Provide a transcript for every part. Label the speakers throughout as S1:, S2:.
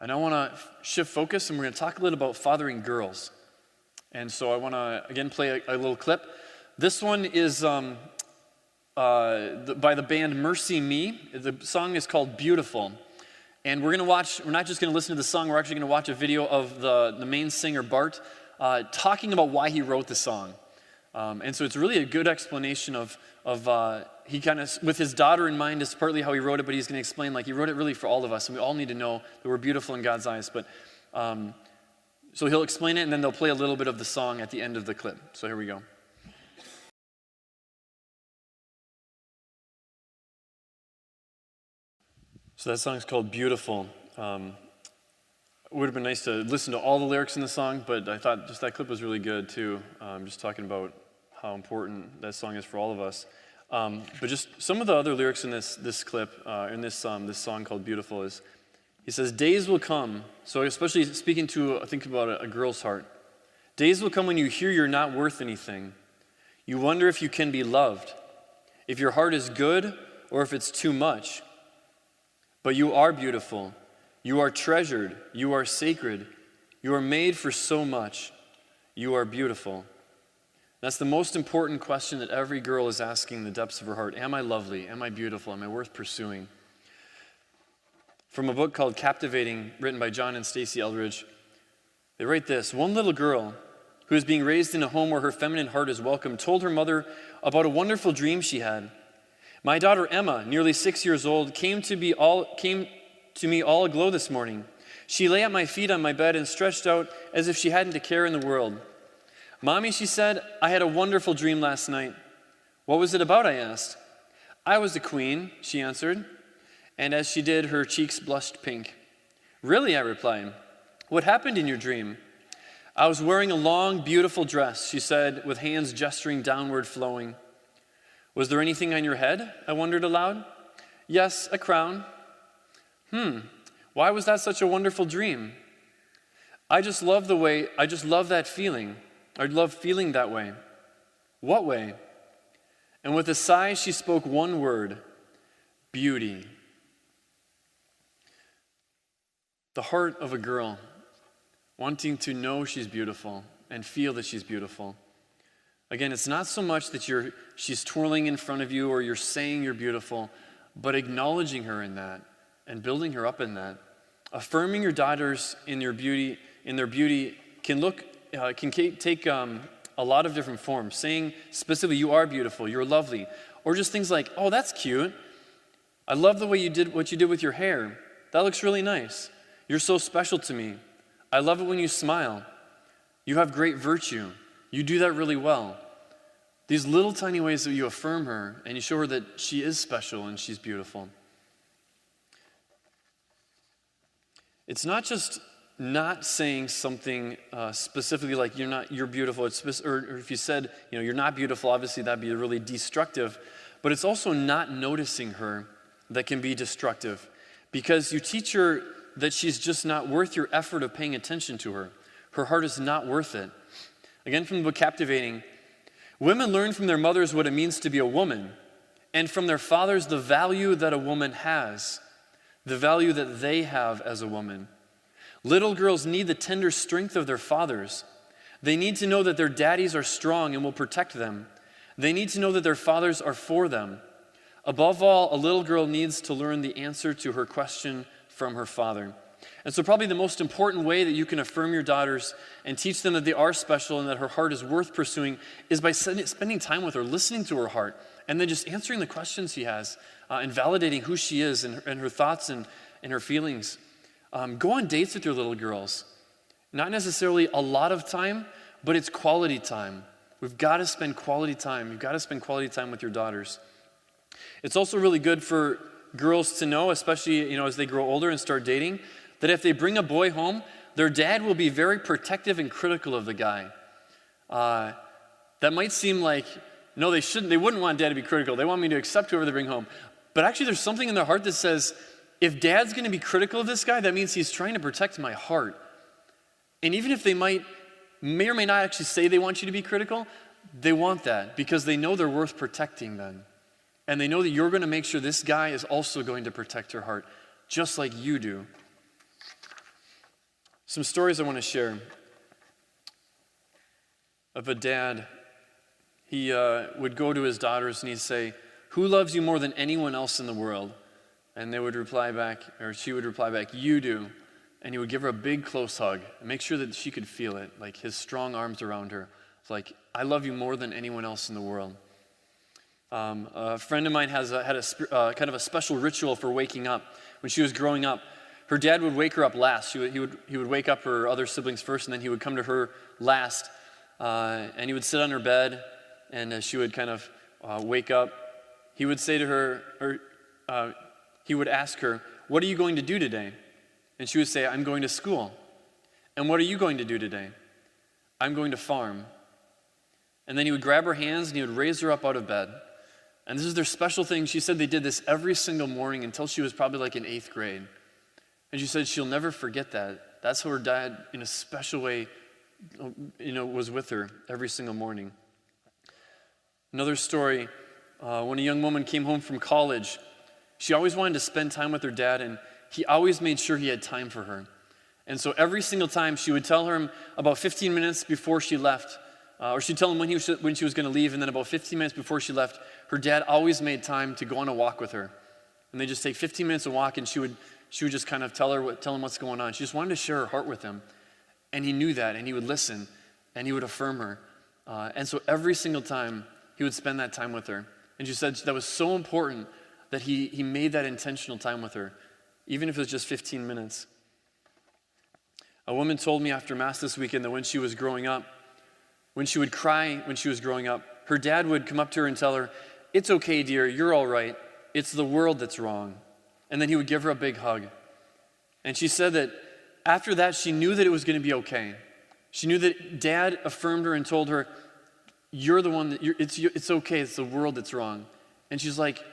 S1: And I want to shift focus, and we're going to talk a little about fathering girls. And so I want to, again, play a little clip. This one is by the band MercyMe. The song is called Beautiful. And we're not just going to listen to the song, we're actually going to watch a video of the main singer, Bart, talking about why he wrote the song. And so it's really a good explanation of he kind of, with his daughter in mind, is partly how he wrote it, but he's going to explain, like, he wrote it really for all of us, and we all need to know that we're beautiful in God's eyes. But so he'll explain it, and then they'll play a little bit of the song at the end of the clip. So here we go. So that song's called Beautiful. It would have been nice to listen to all the lyrics in the song, but I thought just that clip was really good too. Just talking about how important that song is for all of us. But just some of the other lyrics in this clip, in this song called Beautiful, is he says, days will come, so especially speaking to, think about a girl's heart. Days will come when you hear you're not worth anything. You wonder if you can be loved, if your heart is good or if it's too much. But you are beautiful. You are treasured. You are sacred. You are made for so much. You are beautiful. That's the most important question that every girl is asking in the depths of her heart. Am I lovely? Am I beautiful? Am I worth pursuing? From a book called Captivating, written by John and Stasi Eldredge, they write this: one little girl who is being raised in a home where her feminine heart is welcome told her mother about a wonderful dream she had. My daughter Emma, nearly 6 years old, came to me all aglow this morning. She lay at my feet on my bed and stretched out as if she hadn't a care in the world. Mommy, she said, I had a wonderful dream last night. What was it about? I asked. I was the queen, she answered, and as she did, her cheeks blushed pink. Really, I replied. What happened in your dream? I was wearing a long, beautiful dress, she said, with hands gesturing downward, flowing. Was there anything on your head? I wondered aloud. Yes, a crown. Why was that such a wonderful dream? I just love that feeling. I love feeling that way. What way? And with a sigh, she spoke one word: beauty. The heart of a girl wanting to know she's beautiful and feel that she's beautiful. Again, it's not so much that she's twirling in front of you or you're saying you're beautiful, but acknowledging her in that and building her up in that. Affirming your daughters in their beauty can take a lot of different forms. Saying specifically, you are beautiful, you're lovely. Or just things like, oh, that's cute. I love the way you did what you did with your hair. That looks really nice. You're so special to me. I love it when you smile. You have great virtue. You do that really well. These little tiny ways that you affirm her and you show her that she is special and she's beautiful. It's not just not saying something specifically like you're beautiful, or if you said, you're not beautiful, obviously that'd be really destructive, but it's also not noticing her that can be destructive, because you teach her that she's just not worth your effort of paying attention to her. Her heart is not worth it. Again, from the book Captivating, women learn from their mothers what it means to be a woman, and from their fathers the value that a woman has, the value that they have as a woman. Little girls need the tender strength of their fathers. They need to know that their daddies are strong and will protect them. They need to know that their fathers are for them. Above all, a little girl needs to learn the answer to her question from her father. And so probably the most important way that you can affirm your daughters and teach them that they are special and that her heart is worth pursuing is by spending time with her, listening to her heart, and then just answering the questions she has and validating who she is and her thoughts and her feelings. Go on dates with your little girls. Not necessarily a lot of time, but it's quality time. We've got to spend quality time. You've got to spend quality time with your daughters. It's also really good for girls to know, especially as they grow older and start dating, that if they bring a boy home, their dad will be very protective and critical of the guy. That might seem like, no, they shouldn't. They wouldn't want dad to be critical. They want me to accept whoever they bring home. But actually, there's something in their heart that says, if dad's going to be critical of this guy, that means he's trying to protect my heart. And even if they may or may not actually say they want you to be critical, they want that because they know they're worth protecting then. And they know that you're going to make sure this guy is also going to protect her heart, just like you do. Some stories I want to share of a dad. He would go to his daughters and he'd say, "Who loves you more than anyone else in the world?" And they would reply back, or she would reply back, "You do." And he would give her a big close hug and make sure that she could feel it, like his strong arms around her. It's like, "I love you more than anyone else in the world." A friend of mine had a kind of a special ritual for waking up. When she was growing up, her dad would wake her up last. He would wake up her other siblings first, and then he would come to her last. And he would sit on her bed, and as she would kind of wake up, he would say to her, he would ask her, "What are you going to do today?" And she would say, "I'm going to school." "And what are you going to do today?" "I'm going to farm." And then he would grab her hands and he would raise her up out of bed. And this is their special thing. She said they did this every single morning until she was probably like in 8th grade. And she said she'll never forget that. That's how her dad, in a special way, was with her every single morning. Another story, when a young woman came home from college, she always wanted to spend time with her dad, and he always made sure he had time for her. And so every single time she would tell him about 15 minutes before she left, or she'd tell him when she was going to leave, and then about 15 minutes before she left, her dad always made time to go on a walk with her. And they just take 15 minutes of walk, and she would just kind of tell him what's going on. She just wanted to share her heart with him. And he knew that, and he would listen, and he would affirm her. And so every single time, he would spend that time with her. And she said that was so important that he made that intentional time with her, even if it was just 15 minutes. A woman told me after Mass this weekend that when she was growing up, when she would cry when she was growing up, her dad would come up to her and tell her, "It's okay, dear, you're all right. It's the world that's wrong." And then he would give her a big hug. And she said that after that, she knew that it was going to be okay. She knew that Dad affirmed her and told her, "You're the one it's okay, it's the world that's wrong." And she's like,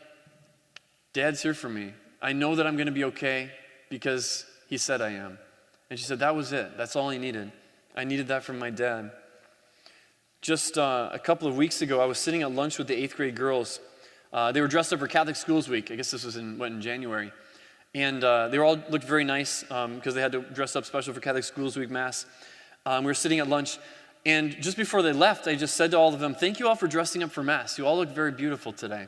S1: "Dad's here for me. I know that I'm going to be okay because he said I am." And she said that was it. That's all I needed. I needed that from my dad. Just a couple of weeks ago, I was sitting at lunch with the 8th grade girls. They were dressed up for Catholic Schools Week. I guess this was in January. And they all looked very nice because they had to dress up special for Catholic Schools Week Mass. We were sitting at lunch, and just before they left, I just said to all of them, "Thank you all for dressing up for Mass. You all look very beautiful today."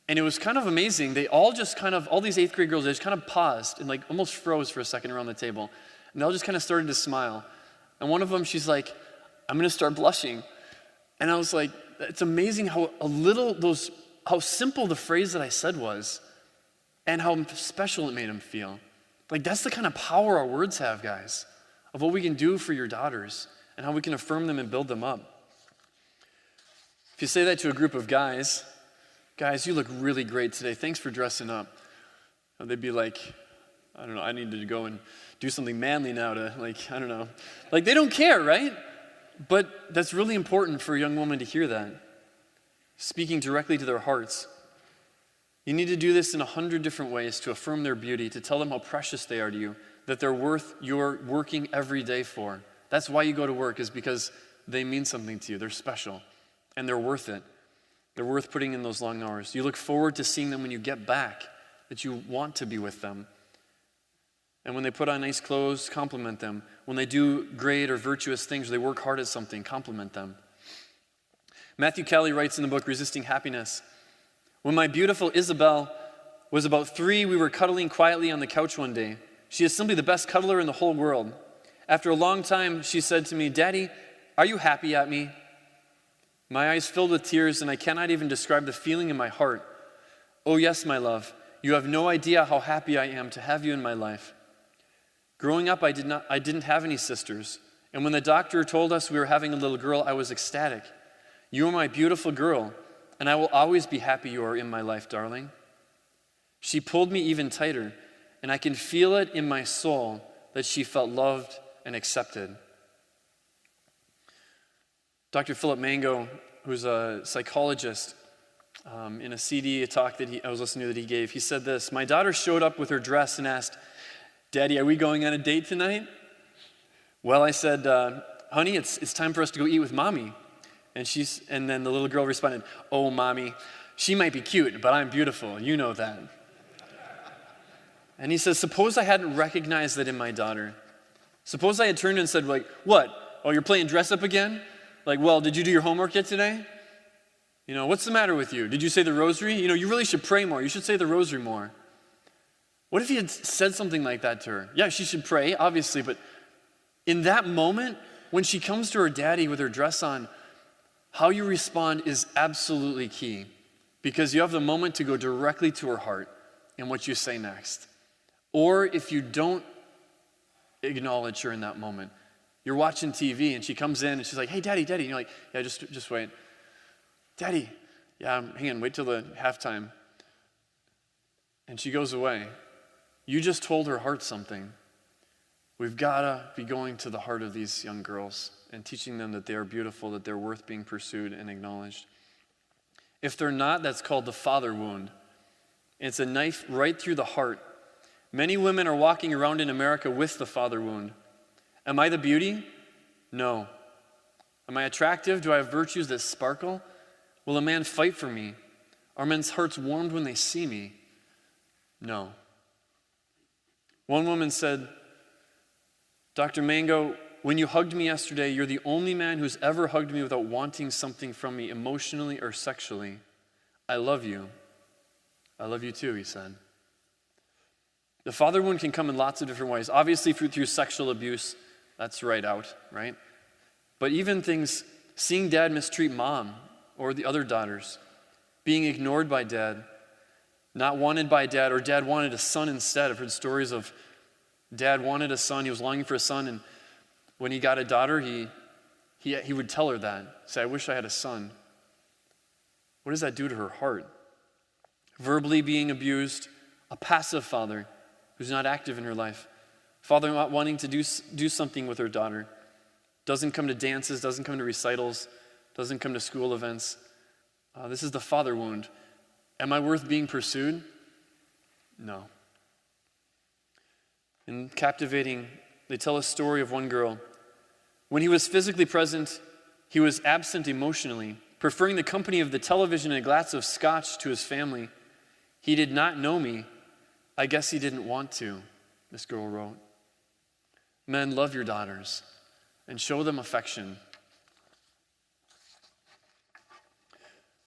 S1: And it was kind of amazing. They all just all these 8th grade girls, they just kind of paused and like almost froze for a second around the table. And they all just kind of started to smile. And one of them, she's like, "I'm going to start blushing." And I was like, it's amazing how how simple the phrase that I said was and how special it made them feel. Like that's the kind of power our words have, guys, of what we can do for your daughters and how we can affirm them and build them up. If you say that to a group of guys, "You look really great today. Thanks for dressing up." They'd be like, "I don't know, I need to go and do something manly now to I don't know." Like they don't care, right? But that's really important for a young woman to hear that. Speaking directly to their hearts. You need to do this in 100 different ways to affirm their beauty, to tell them how precious they are to you, that they're worth your working every day for. That's why you go to work, is because they mean something to you. They're special, and they're worth it. They're worth putting in those long hours. You look forward to seeing them when you get back, that you want to be with them. And when they put on nice clothes, compliment them. When they do great or virtuous things, or they work hard at something, compliment them. Matthew Kelly writes in the book, Resisting Happiness, "When my beautiful Isabel was about 3, we were cuddling quietly on the couch one day. She is simply the best cuddler in the whole world. After a long time, she said to me, 'Daddy, are you happy at me?' My eyes filled with tears, and I cannot even describe the feeling in my heart. 'Oh yes, my love, you have no idea how happy I am to have you in my life.' Growing up, I didn't have any sisters, and when the doctor told us we were having a little girl, I was ecstatic. 'You are my beautiful girl, and I will always be happy you are in my life, darling.' She pulled me even tighter, and I can feel it in my soul that she felt loved and accepted." Dr. Philip Mango, who's a psychologist, in a CD, a talk that I was listening to that he gave, he said this, "My daughter showed up with her dress and asked, 'Daddy, are we going on a date tonight?' Well, I said, 'Honey, it's time for us to go eat with Mommy.' And then the little girl responded, 'Oh, Mommy, she might be cute, but I'm beautiful. You know that.' And he says, suppose I hadn't recognized that in my daughter. Suppose I had turned and said, like, what? Oh, you're playing dress up again? Like, well, did you do your homework yet today? What's the matter with you? Did you say the rosary? You really should pray more. You should say the rosary more. What if he had said something like that to her? Yeah, she should pray, obviously, but in that moment, when she comes to her daddy with her dress on, how you respond is absolutely key, because you have the moment to go directly to her heart in what you say next. Or if you don't acknowledge her in that moment, you're watching TV and she comes in and she's like, hey, daddy, and you're like, yeah, just wait. Daddy, yeah, hang on, wait till the halftime. And she goes away. You just told her heart something. We've got to be going to the heart of these young girls and teaching them that they are beautiful, that they're worth being pursued and acknowledged. If they're not, that's called the father wound. It's a knife right through the heart. Many women are walking around in America with the father wound. Am I the beauty? No. Am I attractive? Do I have virtues that sparkle? Will a man fight for me? Are men's hearts warmed when they see me? No. One woman said, Dr. Mango, when you hugged me yesterday, you're the only man who's ever hugged me without wanting something from me emotionally or sexually. I love you. I love you too, he said. The father wound can come in lots of different ways. Obviously, through sexual abuse, that's right out, right? But even things, seeing dad mistreat mom or the other daughters, being ignored by dad, not wanted by dad, or dad wanted a son instead. I've heard stories of dad wanted a son, he was longing for a son, and when he got a daughter, he would tell her that, say, I wish I had a son. What does that do to her heart? Verbally being abused, a passive father who's not active in her life, father not wanting to do something with her daughter, doesn't come to dances, doesn't come to recitals, doesn't come to school events. This is the father wound. Am I worth being pursued? No. In Captivating, they tell a story of one girl. When he was physically present, he was absent emotionally, preferring the company of the television and a glass of scotch to his family. He did not know me. I guess he didn't want to, this girl wrote. Men, love your daughters and show them affection.